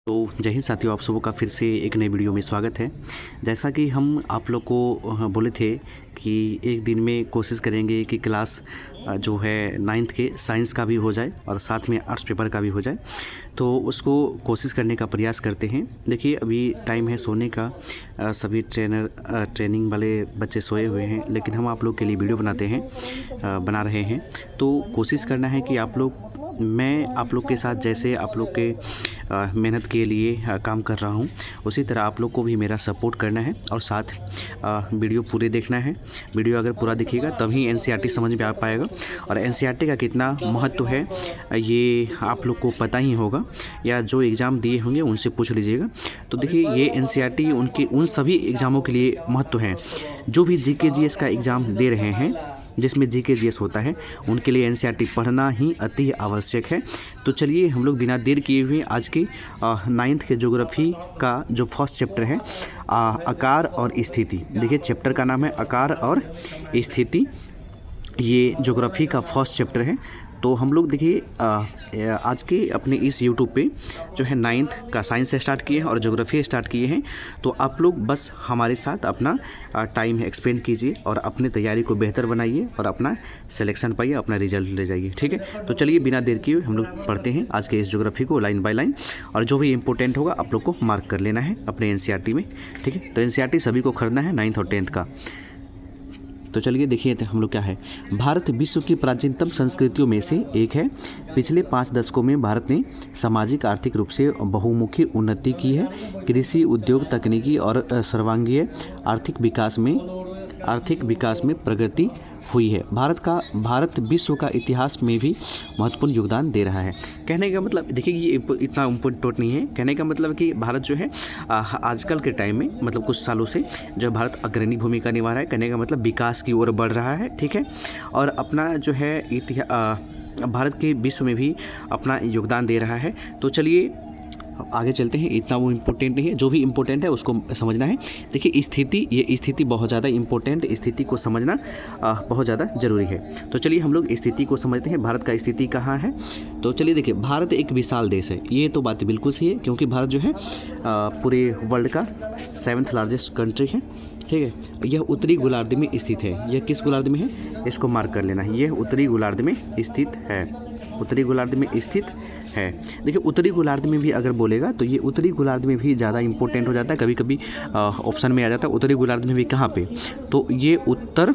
तो जय हिंद साथियों, आप सबों का फिर से एक नई वीडियो में स्वागत है। जैसा कि हम आप लोग को बोले थे कि एक दिन में कोशिश करेंगे कि क्लास जो है 9th के साइंस का भी हो जाए और साथ में आर्ट्स पेपर का भी हो जाए, तो उसको कोशिश करने का प्रयास करते हैं। देखिए अभी टाइम है सोने का, सभी ट्रेनिंग वाले बच्चे सोए हुए हैं, लेकिन हम आप लोग के लिए वीडियो बना रहे हैं। तो कोशिश करना है कि मैं आप लोग के साथ जैसे आप लोग के मेहनत के लिए काम कर रहा हूँ, उसी तरह आप लोग को भी मेरा सपोर्ट करना है और साथ वीडियो पूरे देखना है। वीडियो अगर पूरा देखिएगा तभी एनसीईआरटी समझ में आ पाएगा, और एनसीईआरटी का कितना महत्व है ये आप लोग को पता ही होगा, या जो एग्ज़ाम दिए होंगे उनसे पूछ लीजिएगा। तो देखिए ये एनसीईआरटी उन सभी एग्ज़ामों के लिए महत्व है जो भी जीके जीएस का एग्ज़ाम दे रहे हैं, जिसमें जीके जीएस होता है, उनके लिए एनसीईआरटी पढ़ना ही अति आवश्यक है। तो चलिए हम लोग बिना देर किए हुए आज की 9th के ज्योग्राफी का जो फर्स्ट चैप्टर है आकार और स्थिति। देखिए चैप्टर का नाम है आकार और स्थिति, ये ज्योग्राफी का फर्स्ट चैप्टर है। तो हम लोग देखिए आज के अपने इस यूट्यूब पे जो है 9th का साइंस स्टार्ट किए हैं और ज्योग्राफी स्टार्ट किए हैं। तो आप लोग बस हमारे साथ अपना टाइम एक्सपेंड कीजिए और अपनी तैयारी को बेहतर बनाइए और अपना सिलेक्शन पाइए, अपना रिजल्ट ले जाइए। ठीक है, तो चलिए बिना देर किए हम लोग पढ़ते हैं आज के इस ज्योग्राफी को लाइन बाय लाइन, और जो भी इंपॉर्टेंट होगा आप लोग को मार्क कर लेना है अपने एनसीईआरटी में। ठीक है, तो एनसीईआरटी सभी को खरीदना है 9th और 10th का। तो चलिए देखिए हम लोग क्या है। भारत विश्व की प्राचीनतम संस्कृतियों में से एक है। पिछले 5 दशकों में भारत ने सामाजिक आर्थिक रूप से बहुमुखी उन्नति की है। कृषि, उद्योग, तकनीकी और सर्वांगीण आर्थिक विकास में प्रगति हुई है। भारत विश्व का इतिहास में भी महत्वपूर्ण योगदान दे रहा है। कहने का मतलब देखिए ये इतना इम्पोर्टेंट नहीं है। कहने का मतलब कि भारत जो है आजकल के टाइम में, मतलब कुछ सालों से जो भारत अग्रणी भूमिका निभा रहा है। कहने का मतलब विकास की ओर बढ़ रहा है। ठीक है, और अपना जो है भारत के विश्व में भी अपना योगदान दे रहा है। तो चलिए आगे चलते हैं। इतना वो इम्पोर्टेंट नहीं है, जो भी इम्पोर्टेंट है उसको समझना है। देखिए स्थिति, ये स्थिति बहुत ज़्यादा इम्पोर्टेंट, स्थिति को समझना बहुत ज़्यादा ज़रूरी है। तो चलिए हम लोग स्थिति को समझते हैं। भारत का स्थिति कहाँ है? तो चलिए देखिए, भारत एक विशाल देश है, ये तो बात बिल्कुल सही है, क्योंकि भारत जो है पूरे वर्ल्ड का 7th लार्जेस्ट कंट्री है। ठीक है, यह उत्तरी गोलार्ध में स्थित है। यह किस गोलार्ध में है? इसको मार्क कर लेना है। यह उत्तरी गोलार्ध में स्थित है, उत्तरी गोलार्ध में स्थित है। देखिए उत्तरी गोलार्ध में भी अगर बोलेगा तो ये उत्तरी गोलार्ध में भी ज़्यादा इंपॉर्टेंट हो जाता है, कभी कभी ऑप्शन में आ जाता है। उत्तरी गोलार्ध में भी कहाँ पे? तो ये उत्तर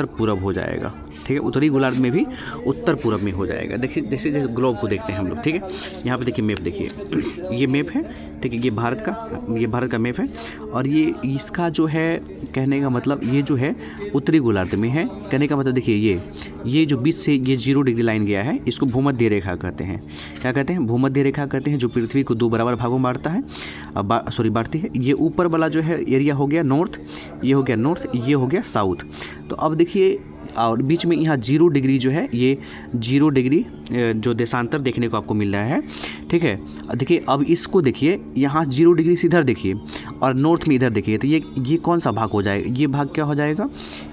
पूरब हो जाएगा। ठीक है, उत्तरी गोलार्ध में भी उत्तर पूरब में हो जाएगा। देखिए जैसे ग्लोब को देखते हैं हम लोग। ठीक है, यहाँ पे देखिए मैप, देखिए ये मैप है। ठीक है, ये भारत का मैप है, और ये इसका जो है कहने का मतलब ये जो है उत्तरी गोलार्ध में है। कहने का मतलब देखिए ये जो बीच से ये 0 डिग्री लाइन गया है, इसको भूमध्य रेखा कहते हैं। क्या कहते हैं? भूमध्य रेखा कहते हैं, जो पृथ्वी को 2 बराबर भागों में बांटती है। ये ऊपर वाला जो है एरिया हो गया नॉर्थ, ये हो गया नॉर्थ, ये हो गया साउथ। तो अब देखिए, और बीच में यहाँ 0 डिग्री जो है, ये 0 डिग्री जो देशांतर देखने को आपको मिल रहा है। ठीक है, देखिए अब इसको देखिए, यहाँ 0 डिग्री से इधर देखिए और नॉर्थ में इधर देखिए, तो ये कौन सा भाग हो जाएगा? ये भाग क्या हो जाएगा?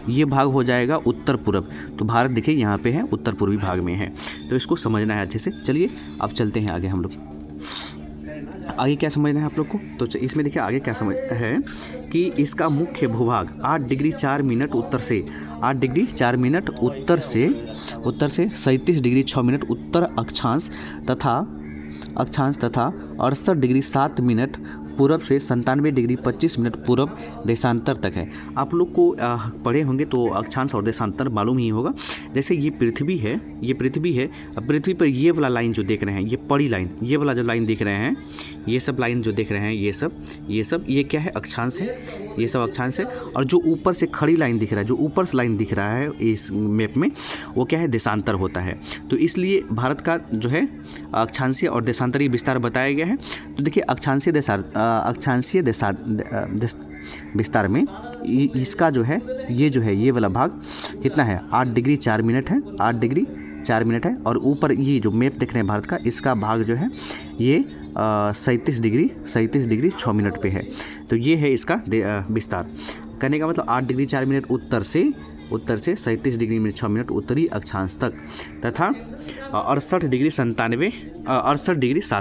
ये भाग हो जाएगा उत्तर पूर्व। तो भारत देखिए यहाँ पे है, उत्तर पूर्वी भाग में है। तो इसको समझना है अच्छे से। चलिए अब चलते हैं आगे। हम लोग आगे क्या समझना है आप लोग को? तो इसमें देखिए आगे क्या समझना है कि इसका मुख्य भूभाग 8 डिग्री 4 मिनट उत्तर से 8 डिग्री 4 मिनट उत्तर से 37 डिग्री 6 मिनट उत्तर अक्षांश तथा 68 डिग्री 7 मिनट पूरब से 97 डिग्री 25 मिनट पूरब देशांतर तक है। आप लोग को पढ़े होंगे तो अक्षांश और देशांतर मालूम ही होगा। जैसे ये पृथ्वी है, पृथ्वी पर ये वाला लाइन जो देख रहे हैं, ये बड़ी लाइन, ये वाला जो लाइन देख रहे हैं, ये सब लाइन जो देख रहे हैं, ये क्या है? अक्षांश है। ये सब अक्षांश है। और जो ऊपर से खड़ी लाइन दिख रहा है, जो ऊपर से लाइन दिख रहा है इस मैप में, वो क्या है? देशांतर होता है। तो इसलिए भारत का जो है अक्षांशीय और देशांतरीय विस्तार बताया गया है। तो देखिए अक्षांशीय विस्तार में इसका जो है ये वाला भाग कितना है? 8 डिग्री 4 मिनट है, 8 डिग्री 4 मिनट है। और ऊपर ये जो मैप देख रहे हैं भारत का, इसका भाग जो है ये 37 डिग्री 6 मिनट पे है। तो ये है इसका विस्तार। कहने का मतलब 8 डिग्री 4 मिनट उत्तर से उत्तर से 37 डिग्री मिनट 6 मिनट उत्तरी अक्षांश तक तथा 68 डिग्री 7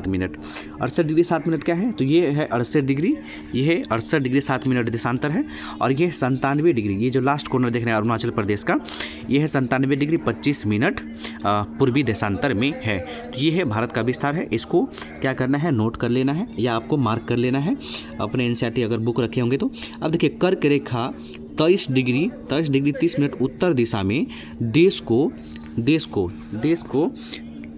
मिनट। 68 डिग्री 7 मिनट क्या है, तो ये है 68 डिग्री, ये है 68 डिग्री 7 मिनट देशांतर है, और ये 97 डिग्री, ये जो लास्ट कॉर्नर देख रहे हैं अरुणाचल प्रदेश का, ये है 97 डिग्री 25 मिनट पूर्वी देशांतर में है। तो ये है भारत का विस्तार है। इसको क्या करना है, नोट कर लेना है या आपको मार्क कर लेना है अपने एनसीईआरटी अगर बुक रखे होंगे तो। अब देखिए कर्क रेखा 23 डिग्री 30 मिनट उत्तर दिशा में देश को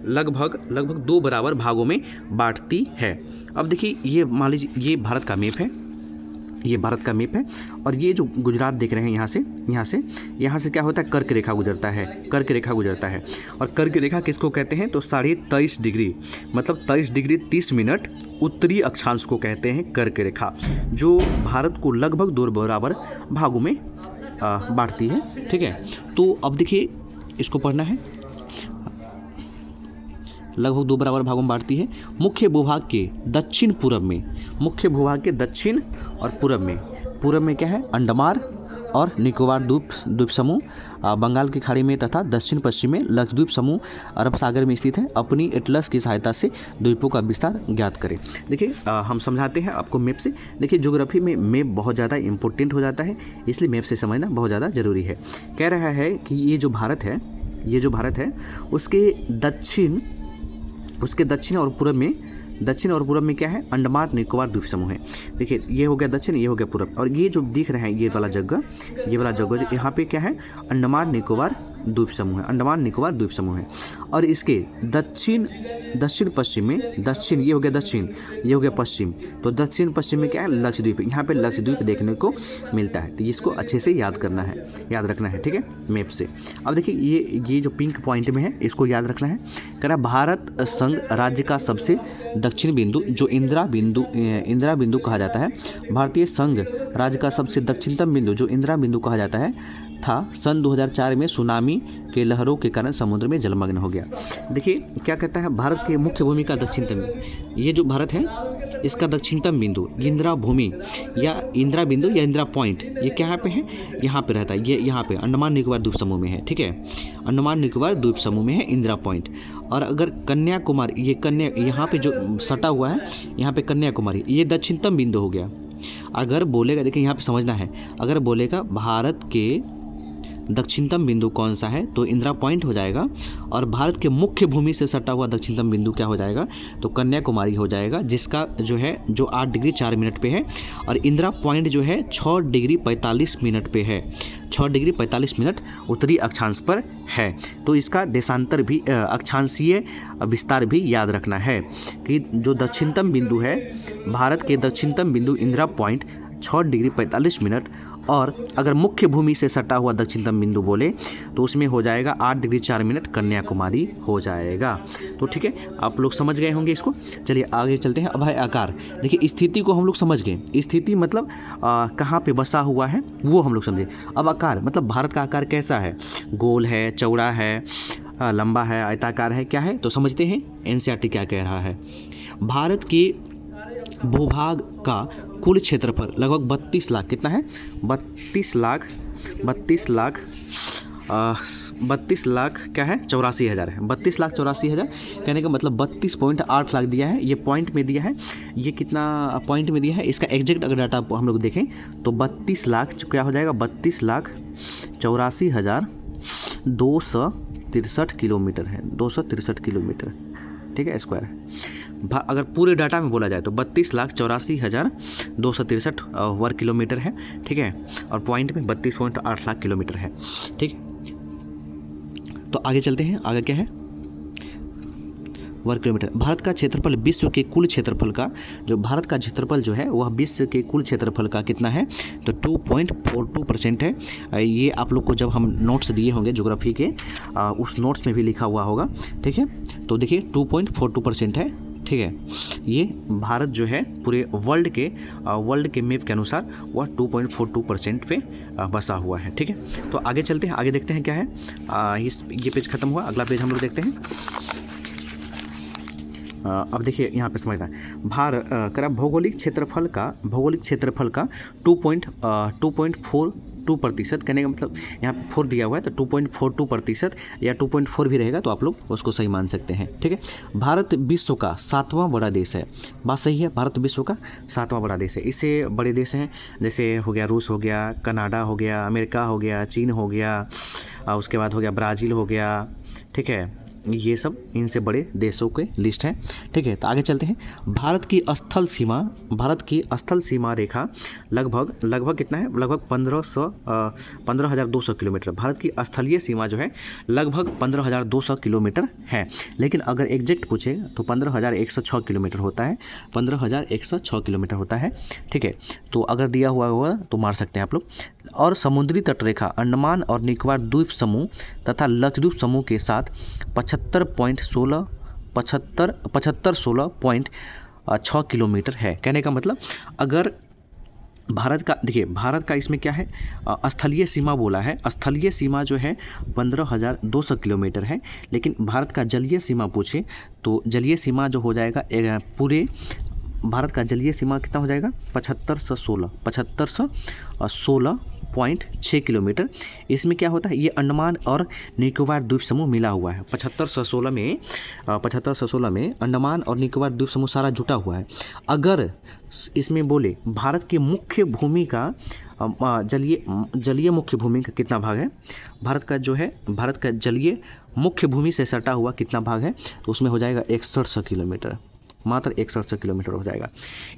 लगभग 2 बराबर भागों में बांटती है। अब देखिए ये मान लीजिए ये भारत का मैप है, ये भारत का मैप है, और ये जो गुजरात देख रहे हैं यहाँ से क्या होता है, कर्क रेखा गुजरता है, और कर्क रेखा किसको कहते हैं, तो 23.5 डिग्री मतलब 23 डिग्री 30 मिनट उत्तरी अक्षांश को कहते हैं कर्क रेखा, जो भारत को लगभग 2 बराबर भागों में बांटती है। ठीक है, तो अब देखिए इसको पढ़ना है, लगभग 2 बराबर भागों में बांटती है। मुख्य भूभाग के दक्षिण और पूरब में क्या है, अंडमान और निकोबार द्वीप समूह बंगाल की खाड़ी में तथा दक्षिण पश्चिम में लक्षद्वीप समूह अरब सागर में स्थित है। अपनी एटलस की सहायता से द्वीपों का विस्तार ज्ञात करें। देखिए हम समझाते हैं आपको मैप से। देखिए ज्योग्राफी में मैप बहुत ज़्यादा इंपॉर्टेंट हो जाता है, इसलिए मैप से समझना बहुत ज़्यादा ज़रूरी है। कह रहा है कि ये जो भारत है उसके दक्षिण और पूरब में क्या है, अंडमान निकोबार द्वीप समूह है। देखिए ये हो गया दक्षिण, ये हो गया पूरब, और ये जो दिख रहे हैं ये वाला जगह यहाँ पे क्या है, अंडमान निकोबार द्वीप समूह है। और इसके दक्षिण पश्चिम में ये हो गया पश्चिम, तो दक्षिण पश्चिम में क्या है, लक्षद्वीप। यहाँ पे लक्षद्वीप देखने को मिलता है, तो इसको अच्छे से याद रखना है। ठीक है, मैप से। अब देखिए ये जो पिंक पॉइंट में है इसको याद रखना है। कह रहा भारत संघ राज्य का सबसे दक्षिण बिंदु जो इंदिरा बिंदु कहा जाता है, भारतीय संघ राज्य का सबसे दक्षिणतम बिंदु जो इंदिरा बिंदु कहा जाता है था, सन 2004 में सुनामी के लहरों के कारण समुद्र में जलमग्न हो गया। देखिए क्या कहता है, भारत के मुख्य भूमि का दक्षिणतम, ये जो भारत है इसका दक्षिणतम बिंदु इंदिरा बिंदु या इंदिरा पॉइंट, ये क्या पे है, यहाँ पे रहता है, ये यहाँ पे अंडमान निकोबार द्वीप समूह में है। ठीक है, अंडमान निकोबार द्वीप समूह में है इंदिरा पॉइंट। और अगर कन्याकुमारी, यहाँ पे जो सटा हुआ है, यहाँ पे कन्याकुमारी, ये दक्षिणतम बिंदु हो गया। अगर बोलेगा, देखिए यहाँ पे समझना है, अगर बोलेगा भारत के दक्षिणतम बिंदु कौन सा है, तो इंदिरा पॉइंट हो जाएगा। और भारत के मुख्य भूमि से सटा हुआ दक्षिणतम बिंदु क्या हो जाएगा, तो कन्याकुमारी हो जाएगा, जिसका जो 8 डिग्री 4 मिनट पे है। और इंदिरा पॉइंट जो है 6 डिग्री 45 मिनट पे है, 6 डिग्री 45 मिनट उत्तरी अक्षांश पर है। तो इसका देशांतर भी अक्षांशीय विस्तार भी याद रखना है कि जो दक्षिणतम बिंदु है, भारत के दक्षिणतम बिंदु इंदिरा पॉइंट 6 डिग्री 45 मिनट, और अगर मुख्य भूमि से सटा हुआ दक्षिणतम बिंदु बोले तो उसमें हो जाएगा 8 डिग्री 4 मिनट कन्याकुमारी हो जाएगा। तो ठीक है, आप लोग समझ गए होंगे इसको। चलिए आगे चलते हैं। अब है आकार। देखिए स्थिति को हम लोग समझ गए, स्थिति मतलब कहाँ पे बसा हुआ है वो हम लोग समझे। अब आकार मतलब भारत का आकार कैसा है, गोल है, चौड़ा है, लंबा है, आयताकार है, क्या है, तो समझते हैं एनसीईआरटी क्या कह रहा है। भारत के भूभाग का कुल क्षेत्रफल लगभग 32 लाख, कितना है, 32 लाख क्या है, 84,000 है। 32,84,000 कहने का मतलब 32.8 लाख दिया है, ये पॉइंट में दिया है, ये कितना पॉइंट में दिया है, इसका एग्जैक्ट अगर डाटा हम लोग देखें तो 32 लाख क्या हो जाएगा, 32,84,263 किलोमीटर है, 263 किलोमीटर। ठीक है, स्क्वायर। अगर पूरे डाटा में बोला जाए तो 32,84,263 वर्ग किलोमीटर है। ठीक है, और पॉइंट में 32.8 लाख किलोमीटर है। ठीक, तो आगे चलते हैं। आगे क्या है, वर्ग किलोमीटर। भारत का क्षेत्रफल विश्व के कुल क्षेत्रफल का, जो भारत का क्षेत्रफल जो है वह विश्व के कुल क्षेत्रफल का कितना है, तो 2.42% है। ये आप लोग को जब हम नोट्स दिए होंगे ज्योग्राफी के, उस नोट्स में भी लिखा हुआ होगा। ठीक है, तो देखिए 2.42% है। ठीक है, ये भारत जो है पूरे वर्ल्ड के मैप के अनुसार वह 2.42% पे बसा हुआ है। ठीक है, तो आगे चलते हैं, आगे देखते हैं क्या है। ये पेज खत्म हुआ, अगला पेज हम लोग देखते हैं। अब देखिए यहाँ पे समझना है, भौगोलिक क्षेत्रफल का 2.42% कहने का मतलब यहाँ पे 4 दिया हुआ है, तो 2.42% या 2.4 भी रहेगा तो आप लोग उसको सही मान सकते हैं। ठीक है, भारत विश्व का 7वां बड़ा देश है। बात सही है, भारत विश्व का 7वां बड़ा देश है। इससे बड़े देश हैं जैसे हो गया रूस हो गया, कनाडा हो गया, अमेरिका हो गया, चीन हो गया, उसके बाद हो गया ब्राज़ील हो गया। ठीक है, ये सब इनसे बड़े देशों के लिस्ट हैं। ठीक है, तो आगे चलते हैं। भारत की स्थल सीमा रेखा लगभग कितना है, लगभग 15,200 किलोमीटर। भारत की स्थलीय सीमा जो है लगभग 15,200 किलोमीटर है, लेकिन अगर एग्जैक्ट पूछे तो 15,106 किलोमीटर होता है, 15,106 किलोमीटर होता है। ठीक है, तो अगर दिया हुआ होगा तो मार सकते हैं आप लोग। और समुद्री तटरेखा अंडमान और निकोबार द्वीप समूह तथा लक्षद्वीप समूह के साथ 75.16 किलोमीटर है। कहने का मतलब अगर भारत का इसमें क्या है, स्थलीय सीमा बोला है। स्थलीय सीमा जो है 15,200 किलोमीटर है, लेकिन भारत का जलीय सीमा पूछे तो जलीय सीमा जो हो जाएगा पूरे भारत का जलीय सीमा कितना हो जाएगा, 7516.6 किलोमीटर। इसमें क्या होता है, ये अंडमान और निकोबार द्वीप समूह मिला हुआ है। 7516 में अंडमान और निकोबार द्वीप समूह सारा जुटा हुआ है। अगर इसमें बोले भारत की मुख्य भूमि का जलीय मुख्य भूमि का कितना भाग है, भारत का जलीय मुख्य भूमि से सटा हुआ कितना भाग है, तो उसमें हो जाएगा 6100 किलोमीटर, मात्र 6100 किलोमीटर हो जाएगा।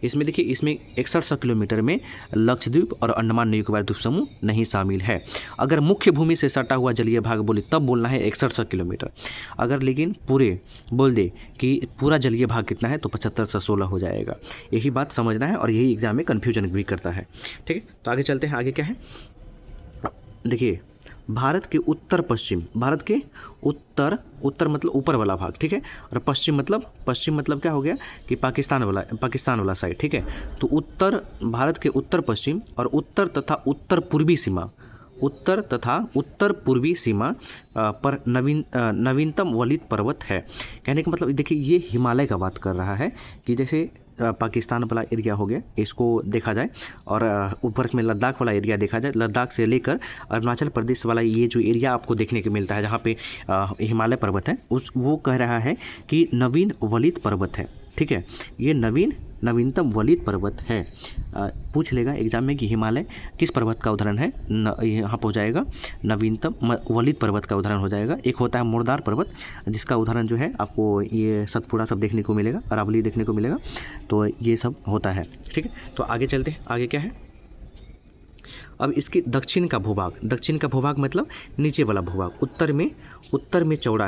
इसमें देखिए, इसमें 6100 किलोमीटर में लक्षद्वीप और अंडमान निकोबार द्वीप समूह नहीं शामिल है। अगर मुख्य भूमि से सटा हुआ जलीय भाग बोले तब बोलना है 6100 किलोमीटर। अगर लेकिन पूरे बोल दे कि पूरा जलीय भाग कितना है तो 7516 हो जाएगा। यही बात समझना है और यही एग्जाम में कन्फ्यूजन भी करता है। ठीक है, तो आगे चलते हैं। आगे क्या है, देखिए भारत के उत्तर मतलब ऊपर वाला भाग। ठीक है, और पश्चिम मतलब क्या हो गया कि पाकिस्तान वाला साइड। ठीक है, तो भारत के उत्तर पश्चिम और उत्तर तथा उत्तर पूर्वी सीमा पर नवीनतम वलित पर्वत है। कहने का मतलब देखिए, ये हिमालय का बात कर रहा है कि जैसे पाकिस्तान वाला एरिया हो गया, इसको देखा जाए, और ऊपर में लद्दाख वाला एरिया देखा जाए, लद्दाख से लेकर अरुणाचल प्रदेश वाला ये जो एरिया आपको देखने को मिलता है जहाँ पे हिमालय पर्वत है, वो कह रहा है कि नवीन वलित पर्वत है। ठीक है, ये नवीनतम वलित पर्वत है। पूछ लेगा एग्जाम में कि हिमालय किस पर्वत का उदाहरण है, यहाँ पर हो जाएगा नवीनतम वलित पर्वत का उदाहरण हो जाएगा। एक होता है मुर्दार पर्वत, जिसका उदाहरण जो है आपको ये सतपुड़ा सब देखने को मिलेगा, अरावली देखने को मिलेगा, तो ये सब होता है। ठीक है, तो आगे चलते हैं। आगे क्या है, अब इसके दक्षिण का भूभाग मतलब नीचे वाला भूभाग उत्तर में चौड़ा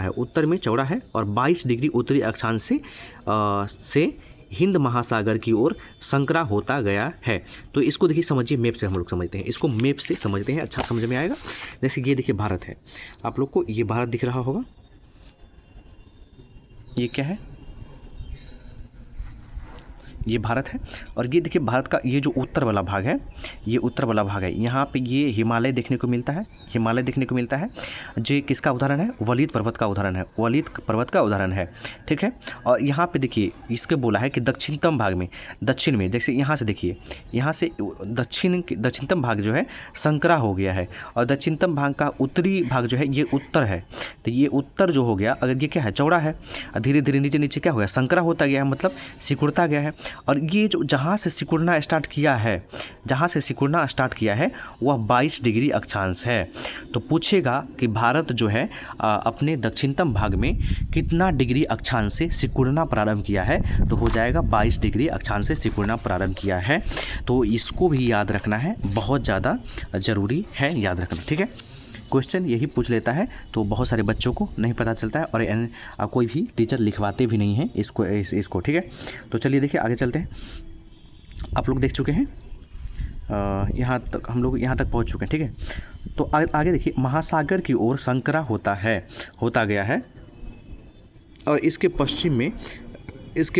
है और 22 डिग्री उत्तरी अक्षांश से हिंद महासागर की ओर संकरा होता गया है। तो इसको देखिए, समझिए, मैप से हम लोग समझते हैं, इसको मैप से समझते हैं, अच्छा समझ में आएगा। जैसे ये देखिए भारत है, आप लोग को ये भारत दिख रहा होगा, ये क्या है, ये भारत है। और ये देखिए भारत का ये जो उत्तर वाला भाग है, यहाँ पे ये हिमालय देखने को मिलता है। जो किसका उदाहरण है, वलित पर्वत का उदाहरण है। ठीक है, और यहाँ पे देखिए इसके बोला है कि दक्षिणतम भाग में, दक्षिण में, जैसे यहाँ से देखिए, यहाँ से दक्षिणतम भाग जो है संकरा हो गया है, और दक्षिणतम भाग का उत्तरी भाग जो है ये उत्तर है। तो ये उत्तर जो हो गया, अगर ये क्या है, चौड़ा है, धीरे धीरे नीचे क्या हो गया, संकरा होता गया है, मतलब सिकुड़ता गया है। और ये जो जहाँ से सिकुड़ना स्टार्ट किया है वह 22 डिग्री अक्षांश है। तो पूछेगा कि भारत जो है अपने दक्षिणतम भाग में कितना डिग्री अक्षांश से सिकुड़ना प्रारंभ किया है, तो हो जाएगा 22 डिग्री अक्षांश से सिकुड़ना प्रारंभ किया है। तो इसको भी याद रखना है, बहुत ज़्यादा ज़रूरी है याद रखना। ठीक है, क्वेश्चन यही पूछ लेता है, तो बहुत सारे बच्चों को नहीं पता चलता है, और कोई भी टीचर लिखवाते भी नहीं हैं इसको। ठीक है, तो चलिए देखिए आगे चलते हैं। आप लोग देख चुके हैं, यहाँ तक हम लोग यहाँ तक पहुँच चुके हैं। ठीक है, तो आगे देखिए, महासागर की ओर संकरा होता गया है, और इसके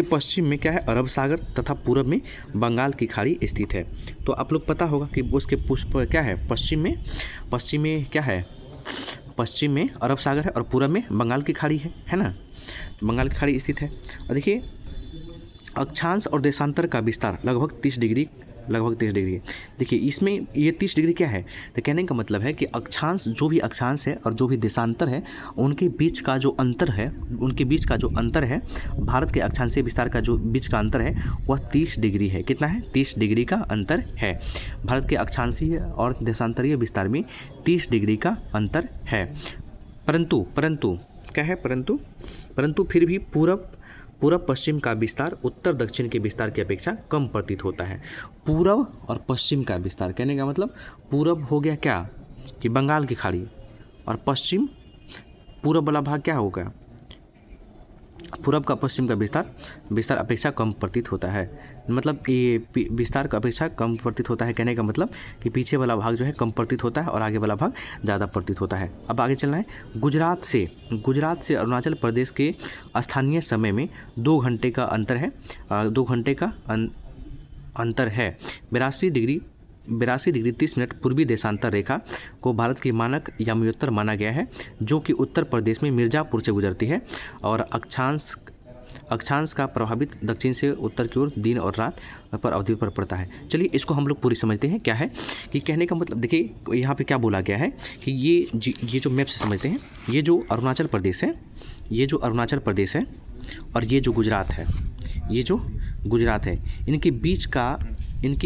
पश्चिम में क्या है, अरब सागर तथा पूरब में बंगाल की खाड़ी स्थित है। तो आप लोग पता होगा कि उसके क्या है, पश्चिम में क्या है, पश्चिम में अरब सागर है और पूरब में बंगाल की खाड़ी है ना, बंगाल की खाड़ी स्थित है। और देखिए अक्षांश और देशांतर का विस्तार लगभग 30 डिग्री है। देखिए इसमें ये 30 डिग्री क्या है, तो कहने का मतलब है कि अक्षांश, जो भी अक्षांश है और जो भी देशांतर है, उनके बीच का जो अंतर है, भारत के अक्षांशीय विस्तार का जो बीच का अंतर है वह 30 डिग्री है। कितना है? 30 डिग्री का अंतर है। भारत के अक्षांशीय और देशांतरीय विस्तार में 30 डिग्री का अंतर है। परंतु क्या है? परंतु फिर भी पूरब पश्चिम का विस्तार उत्तर दक्षिण के विस्तार की अपेक्षा कम प्रतीत होता है। पूरब और पश्चिम का विस्तार, कहने का मतलब पूरब हो गया क्या कि बंगाल की खाड़ी, और पश्चिम, पूरब वाला भाग क्या होगा? पूरब का पश्चिम का विस्तार अपेक्षा कम प्रतीत होता है। मतलब ये विस्तार का अपेक्षा कम प्रतीत होता है, कहने का मतलब कि पीछे वाला भाग जो है कम प्रतीत होता है और आगे वाला भाग ज़्यादा प्रतीत होता है। अब आगे चलना है। गुजरात से अरुणाचल प्रदेश के स्थानीय समय में 2 घंटे का अंतर है। 2 घंटे का अंतर है। 82 डिग्री 30 मिनट पूर्वी देशांतर रेखा को भारत की मानक याम्योत्तर माना गया है, जो कि उत्तर प्रदेश में मिर्ज़ापुर से गुजरती है और अक्षांश का प्रभावित दक्षिण से उत्तर की ओर दिन और रात पर अवधि पर पड़ता है। चलिए इसको हम लोग पूरी समझते हैं। क्या है कि कहने का मतलब, देखिए यहाँ पे क्या बोला गया है कि ये जो मैप से समझते हैं, ये जो अरुणाचल प्रदेश है और ये जो गुजरात है, इनके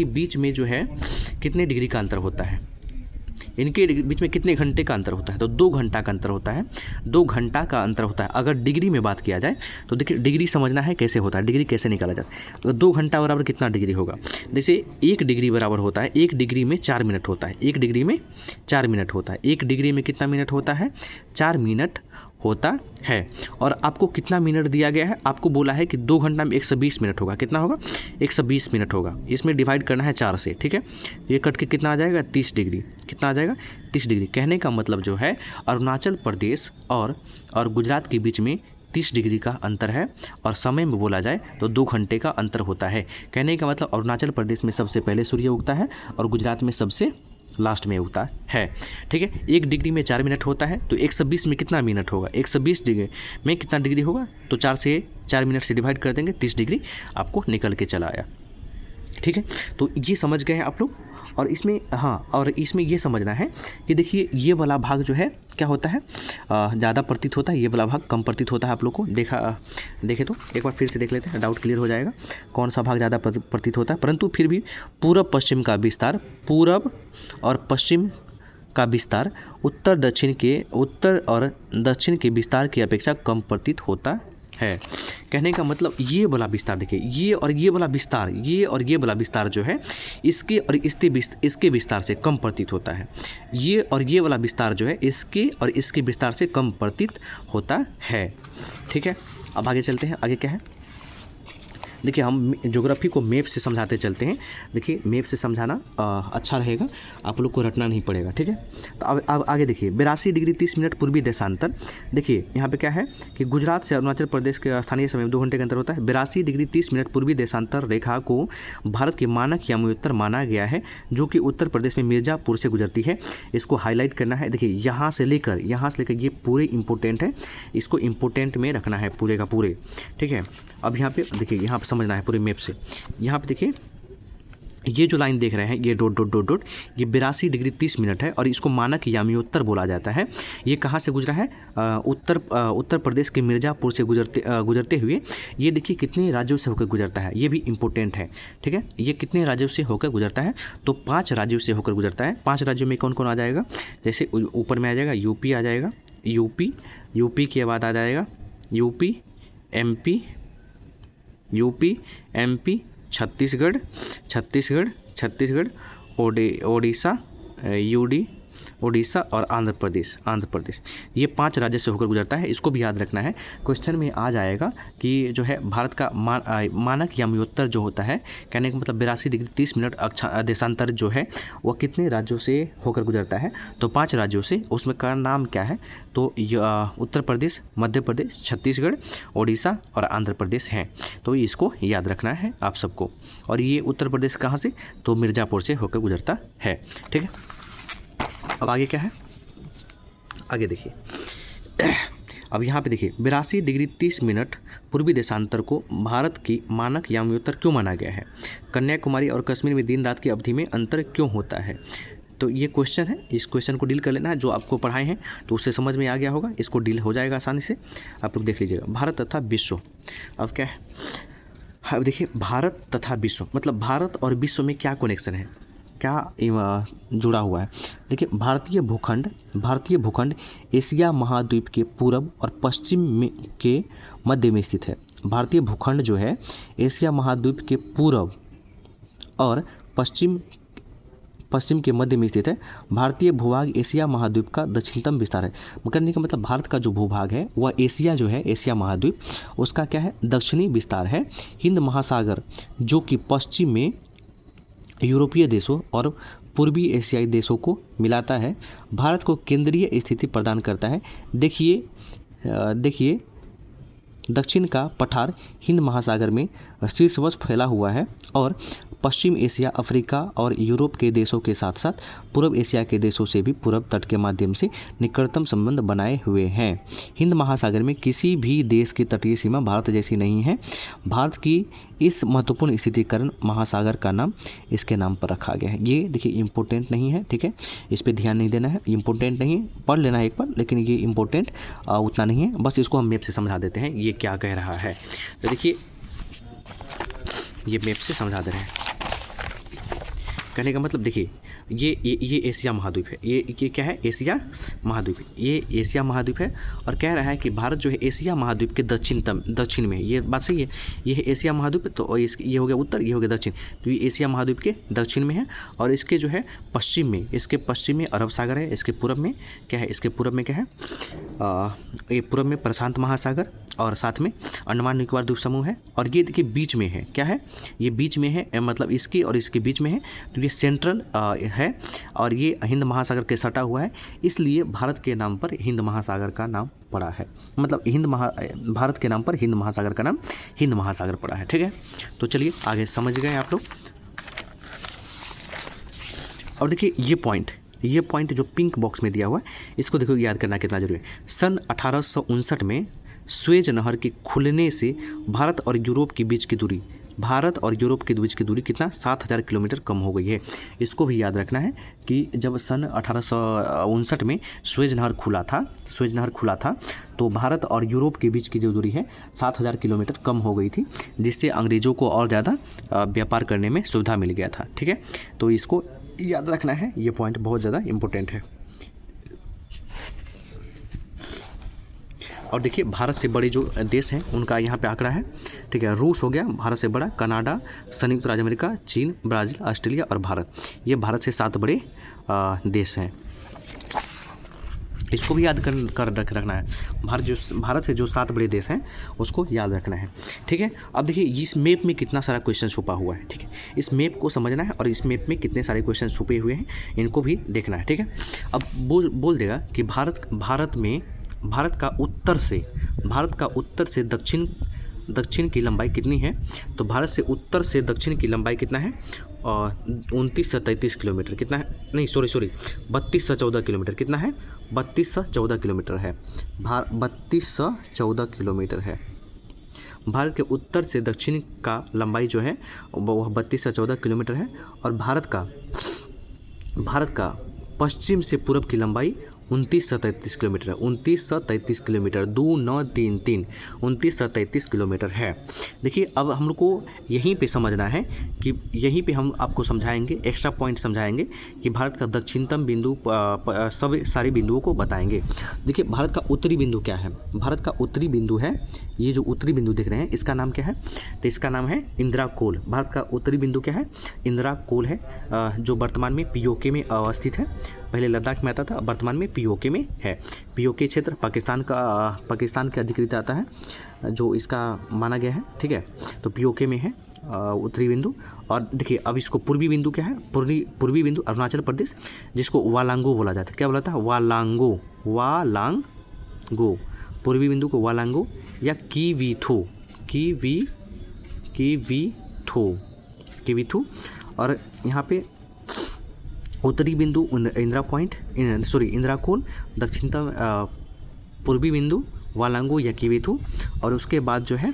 बीच में जो है कितने डिग्री का अंतर होता है, इनके बीच में कितने घंटे का अंतर होता है? तो 2 घंटा का अंतर होता है। 2 घंटा का अंतर होता है। अगर डिग्री में बात किया जाए तो देखिए डिग्री समझना है कैसे होता है, डिग्री कैसे निकाला जाता है। तो 2 घंटा बराबर कितना डिग्री होगा? जैसे 1 डिग्री बराबर होता है, 1 डिग्री में 4 मिनट होता है। 1 डिग्री में 4 मिनट होता है। 1 डिग्री में कितना मिनट होता है? 4 मिनट होता है। और आपको कितना मिनट दिया गया है? आपको बोला है कि 2 घंटा में 120 मिनट होगा। कितना होगा? 120 मिनट होगा। इसमें डिवाइड करना है 4 से, ठीक है। ये कट के कितना आ जाएगा? 30 डिग्री। कितना आ जाएगा? 30 डिग्री। कहने का मतलब जो है अरुणाचल प्रदेश और गुजरात के बीच में 30 डिग्री का अंतर है और समय में बोला जाए तो 2 घंटे का अंतर होता है। कहने का मतलब अरुणाचल प्रदेश में सबसे पहले सूर्य उगता है और गुजरात में सबसे लास्ट में उगता है, ठीक है। 1 डिग्री में 4 मिनट होता है, तो 120 में कितना मिनट होगा? 120 डिग्री में कितना डिग्री होगा? तो 4 मिनट से डिवाइड कर देंगे, 30 डिग्री आपको निकल के चला आया, ठीक है। तो ये समझ गए हैं आप लोग। और इसमें ये समझना है कि देखिए ये वाला भाग जो है क्या होता है, ज़्यादा प्रतीत होता है, ये वाला भाग कम प्रतीत होता है। आप लोग को देखे तो एक बार फिर से देख लेते हैं, डाउट क्लियर हो जाएगा कौन सा भाग ज़्यादा प्रतीत होता है। परंतु फिर भी पूरब और पश्चिम का विस्तार उत्तर और दक्षिण के विस्तार की अपेक्षा कम प्रतीत होता है। कहने का मतलब ये वाला विस्तार देखिए, ये और ये वाला विस्तार जो है इसके विस्तार से कम प्रतीत होता है। ये और ये वाला विस्तार जो है इसके विस्तार से कम प्रतीत होता है, ठीक है। अब आगे चलते हैं। आगे क्या है? देखिए हम ज्योग्राफी को मैप से समझाते चलते हैं। देखिए मैप से समझाना अच्छा रहेगा, आप लोग को रटना नहीं पड़ेगा, ठीक है। तो अब आगे देखिए 82 डिग्री 30 मिनट पूर्वी देशांतर। देखिए यहाँ पे क्या है कि गुजरात से अरुणाचल प्रदेश के स्थानीय समय में 2 घंटे का अंतर होता है। 82 डिग्री 30 मिनट पूर्वी देशांतर रेखा को भारत के मानक याम्योत्तर माना गया है, जो कि उत्तर प्रदेश में मिर्ज़ापुर से गुजरती है। इसको हाईलाइट करना है। देखिए यहाँ से लेकर ये पूरे इंपॉर्टेंट है, इसको इंपॉर्टेंट में रखना है पूरे का पूरे, ठीक है। अब यहाँ पे देखिए, यहाँ समझना है पूरे मैप से। यहाँ पे देखिए ये जो लाइन देख रहे हैं, ये डॉट, ये 82 डिग्री 30 मिनट है और इसको मानक याम्योत्तर बोला जाता है। ये कहाँ से गुजरा है? उत्तर प्रदेश के मिर्ज़ापुर से गुजरते हुए ये देखिए कितने राज्यों से होकर गुजरता है, ये भी इम्पोर्टेंट है, ठीक है। ये कितने राज्यों से होकर गुजरता है? तो 5 राज्यों से होकर गुजरता है। 5 राज्यों में कौन कौन आ जाएगा? जैसे ऊपर में आ जाएगा यूपी आ जाएगा, यूपी के बाद आ जाएगा यूपी, एमपी, छत्तीसगढ़, ओडिशा और आंध्र प्रदेश। ये 5 राज्य से होकर गुजरता है। इसको भी याद रखना है, क्वेश्चन में आ जाएगा कि जो है भारत का मानक याम्योत्तर जो होता है, कहने का मतलब 82 डिग्री 30 मिनट देशांतर जो है वह कितने राज्यों से होकर गुजरता है? तो 5 राज्यों से। उसमें का नाम क्या है? तो उत्तर प्रदेश, मध्य प्रदेश, छत्तीसगढ़, ओडिशा और आंध्र प्रदेश हैं। तो इसको याद रखना है आप सबको। और ये उत्तर प्रदेश कहाँ से? तो मिर्ज़ापुर से होकर गुजरता है, ठीक है। अब आगे क्या है? आगे देखिए, अब यहाँ पे देखिए 82 डिग्री 30 मिनट पूर्वी देशांतर को भारत की मानक यामोत्तर क्यों माना गया है? कन्याकुमारी और कश्मीर में दिन रात की अवधि में अंतर क्यों होता है? तो ये क्वेश्चन है, इस क्वेश्चन को डील कर लेना है। जो आपको पढ़ाए हैं तो उससे समझ में आ गया होगा, इसको डील हो जाएगा आसानी से। आप लोग देख लीजिएगा, भारत तथा विश्व। अब क्या है, अब देखिए भारत तथा विश्व मतलब भारत और विश्व में क्या कनेक्शन है, क्या जुड़ा हुआ है। देखिए भारतीय भूखंड एशिया महाद्वीप के पूर्व और पश्चिम में के मध्य में स्थित है। भारतीय भूखंड जो है एशिया महाद्वीप के पूर्व और पश्चिम के मध्य में स्थित है। भारतीय भूभाग एशिया महाद्वीप का दक्षिणतम विस्तार है। कहने का मतलब भारत का जो भूभाग है वह एशिया जो है, एशिया महाद्वीप, उसका क्या है, दक्षिणी विस्तार है। हिंद महासागर जो कि पश्चिम में यूरोपीय देशों और पूर्वी एशियाई देशों को मिलाता है, भारत को केंद्रीय स्थिति प्रदान करता है। देखिए दक्षिण का पठार हिंद महासागर में शीर्षवश फैला हुआ है और पश्चिम एशिया, अफ्रीका और यूरोप के देशों के साथ साथ पूर्व एशिया के देशों से भी पूर्व तट के माध्यम से निकटतम संबंध बनाए हुए हैं। हिंद महासागर में किसी भी देश की तटीय सीमा भारत जैसी नहीं है। भारत की इस महत्वपूर्ण स्थिति के कारण महासागर का नाम इसके नाम पर रखा गया है। ये देखिए इम्पोर्टेंट नहीं है, ठीक है, इस पर ध्यान नहीं देना है, इम्पोर्टेंट नहीं है, पढ़ लेना है एक बार, लेकिन ये इम्पोर्टेंट उतना नहीं है। बस इसको हम मैप से समझा देते हैं ये क्या कह रहा है। तो देखिए ये मैप से समझा दे रहे हैं। कहने का मतलब देखिए ये एशिया महाद्वीप है, ये क्या है, एशिया महाद्वीप, ये एशिया महाद्वीप है। और कह रहा है कि भारत जो है एशिया महाद्वीप के दक्षिण में है। ये बात सही है, ये है एशिया महाद्वीप, तो ये हो गया उत्तर, ये हो गया दक्षिण, तो ये एशिया महाद्वीप के दक्षिण में है। और इसके जो है पश्चिम में, इसके पश्चिम में अरब सागर है, इसके पूर्व में क्या है, इसके पूर्व में क्या है, ये पूर्व में प्रशांत महासागर और साथ में अंडमान निकोबार द्वीप समूह है। और ये देखिए बीच में है, क्या है, ये बीच में है, मतलब इसकी और इसके बीच में है, तो ये सेंट्रल है और ये हिंद महासागर के सटा हुआ है, इसलिए भारत के नाम पर हिंद महासागर का नाम पड़ा है। मतलब भारत के नाम पर हिंद महासागर का नाम हिंद महासागर पड़ा है, ठीक है। तो चलिए आगे समझ गए आप लोग। और देखिए ये पॉइंट जो पिंक बॉक्स में दिया हुआ है, इसको देखो याद करना कितना जरूरी है। सन 1859 में स्वेज नहर के खुलने से भारत और यूरोप के बीच की दूरी कितना 7000 किलोमीटर कम हो गई है। इसको भी याद रखना है कि जब सन 1859 में स्वेज नहर खुला था तो भारत और यूरोप के बीच की जो दूरी है 7000 किलोमीटर कम हो गई थी, जिससे अंग्रेज़ों को और ज़्यादा व्यापार करने में सुविधा मिल गया था, ठीक है। तो इसको याद रखना है, ये पॉइंट बहुत ज़्यादा इम्पोर्टेंट है। और देखिए भारत से बड़े जो देश हैं उनका यहाँ पे आंकड़ा है, ठीक है। रूस हो गया भारत से बड़ा, कनाडा, संयुक्त राज्य अमेरिका, चीन, ब्राज़ील, ऑस्ट्रेलिया और भारत, ये भारत से 7 बड़े देश हैं। इसको भी याद कर रखना है। भारत से जो 7 बड़े देश हैं उसको याद रखना है, ठीक है। अब देखिए इस मैप में कितना सारा क्वेश्चन छुपा हुआ है, ठीक है। इस मैप को समझना है और इस मैप में कितने सारे क्वेश्चन छुपे हुए हैं इनको भी देखना है, ठीक है। अब बोल देगा कि भारत का उत्तर से दक्षिण की लंबाई कितनी है, तो भारत से उत्तर से दक्षिण की लंबाई कितना है, 29 से 33 किलोमीटर, कितना है, नहीं सॉरी 32 से 14 किलोमीटर, कितना है, 32 से 14 किलोमीटर है। 32 से 14 किलोमीटर है। भारत के उत्तर से दक्षिण का लंबाई जो है वह 32 से 14 किलोमीटर है। और भारत का पश्चिम से पूर्व की लंबाई 29 से 33 किलोमीटर है। 29 से 33 किलोमीटर, 2933, 29 से 33 किलोमीटर है। देखिए अब हम लोग को यहीं पे समझना है कि यहीं पे हम आपको समझाएंगे, एक्स्ट्रा पॉइंट समझाएंगे कि भारत का दक्षिणतम बिंदु, सब सारे बिंदुओं को बताएंगे। देखिए भारत का उत्तरी बिंदु क्या है, भारत का उत्तरी बिंदु है, ये जो उत्तरी बिंदु दिख रहे हैं इसका नाम क्या है, तो इसका नाम है इंदिरा कोल। भारत का उत्तरी बिंदु क्या है, इंदिरा कोल है, जो वर्तमान में पीओके में अवस्थित है। पहले लद्दाख में आता था, वर्तमान में पीओके में है। पीओके क्षेत्र पाकिस्तान के अधिकृत आता है, जो इसका माना गया है, ठीक है। तो पीओके में है उत्तरी बिंदु। और देखिए अब इसको पूर्वी बिंदु क्या है, पूर्वी बिंदु अरुणाचल प्रदेश, जिसको वालांगो बोला जाता है। क्या बोला था, वालांगो। पूर्वी बिंदु को वालांगो या कीवीथो। और यहाँ पे उत्तरी बिंदु इंदिरा पॉइंट, इंदिरा कोण, दक्षिणतम पूर्वी बिंदु वालांगू या किवेथु, और उसके बाद जो है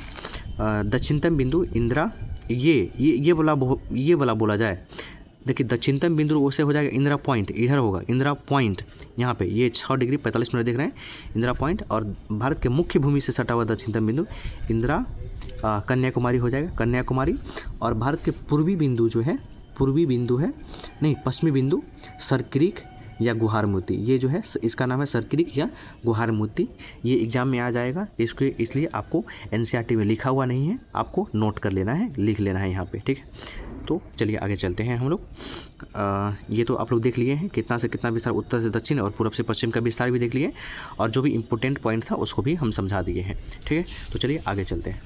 दक्षिणतम बिंदु इंदिरा, ये वाला बोला जाए। देखिए दक्षिणतम बिंदु उसे हो जाएगा इंदिरा पॉइंट, इधर होगा इंदिरा पॉइंट, यहाँ पे ये 6 डिग्री 45 मिनट देख रहे हैं इंदिरा पॉइंट, और भारत के मुख्य भूमि से सटा हुआ दक्षिणतम बिंदु इंदिरा कन्याकुमारी हो जाएगा, कन्याकुमारी। और भारत के पूर्वी बिंदु जो है, पश्चिमी बिंदु सरक्रीक या गुहारमुती, ये जो है इसका नाम है सरक्रीक या गुहारमुती। ये एग्जाम में आ जाएगा, इसको इसलिए आपको एनसीईआरटी में लिखा हुआ नहीं है, आपको नोट कर लेना है, लिख लेना है यहाँ पे, ठीक है। तो चलिए आगे चलते हैं हम लोग। ये तो आप लोग देख लिए हैं कितना से कितना विस्तार, उत्तर से दक्षिण और पूरब से पश्चिम का विस्तार भी देख लिए, और जो भी इम्पोर्टेंट पॉइंट था उसको भी हम समझा दिए हैं, ठीक है। तो चलिए आगे चलते हैं।